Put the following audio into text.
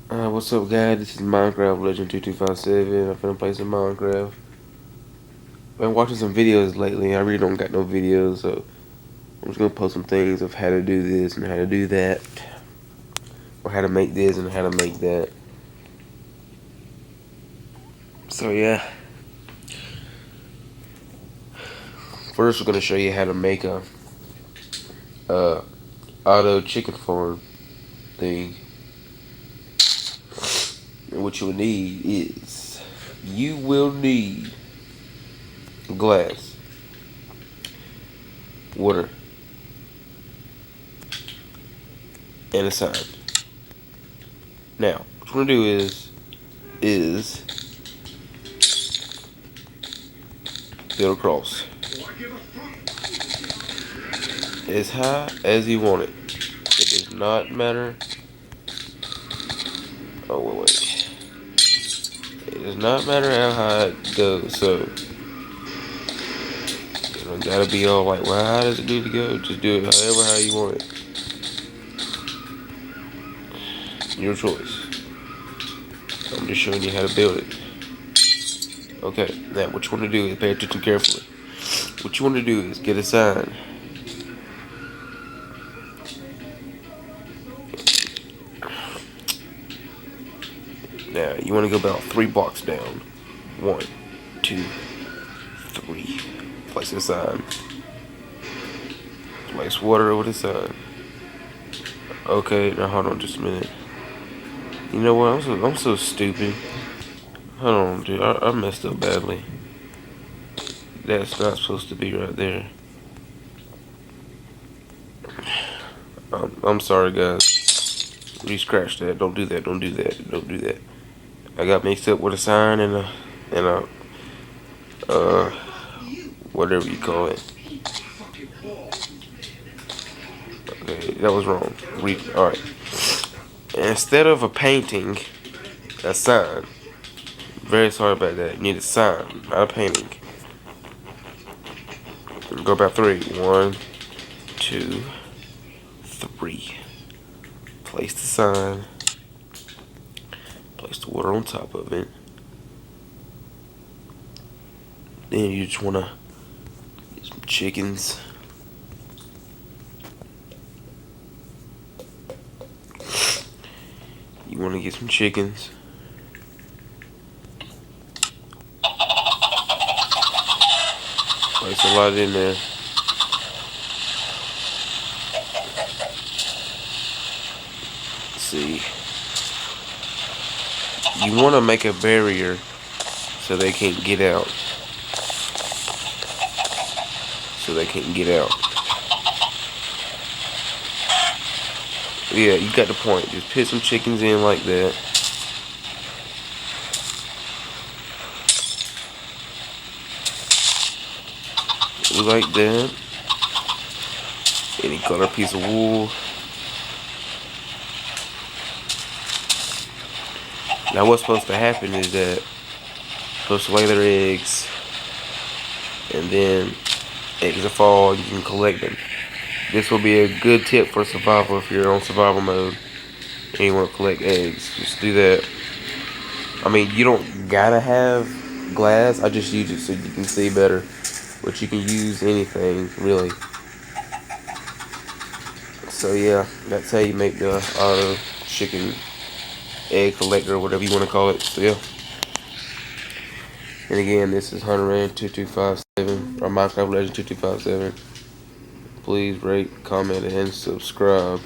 What's up, guys? This is Minecraft Legend 2257. I'm finna play some Minecraft. I've been watching some videos lately. I really don't got no videos, so I'm just gonna post some things of how to do this and how to do that, or how to make this and how to make that. So yeah, first we're gonna show you how to make a auto chicken farm thing. And what you'll need is you will need glass, water, and a sign. Now, what we're gonna do is build a cross as high as you want it. It does not matter. Oh wait. It does not matter how high it goes. So you don't gotta be all like, well, how does it need to go? Just do it however how you want it. Your choice. I'm just showing you how to build it. Okay. Now what you want to do is pay attention carefully. What you want to do is get a sign. Now you want to go about 3 blocks down. 1, 2, 3. Place a sign. Place water over the sign. Okay, now hold on just a minute. You know what? I'm so stupid. Hold on, dude. I messed up badly. That's not supposed to be right there. I'm sorry, guys. Re-scratch that. Don't do that. Don't do that. Don't do that. I got mixed up with a sign and a whatever you call it. Okay, that was wrong. All right. Instead of a painting, a sign. Very sorry about that. You need a sign, not a painting. Go about 3. 1, 2, 3. Place the sign. Place the water on top of it. Then you just wanna get some chickens. You wanna get some chickens. Place a lot in there. See, you want to make a barrier so they can't get out. Yeah, you got the point. Just put some chickens in like that. Like that. Any color piece of wool. Now what's supposed to happen is that supposed to lay their eggs, and then eggs will fall. You can collect them. This will be a good tip for survival if you're on survival mode and you want to collect eggs. Just do that. I mean, you don't gotta have glass. I just use it so you can see better. But you can use anything, really. So yeah, that's how you make the auto chicken egg collector, or whatever you want to call it. So yeah. And again, this is Hunter 2257 or Minecraft Legend 2257. Please rate, comment, and subscribe.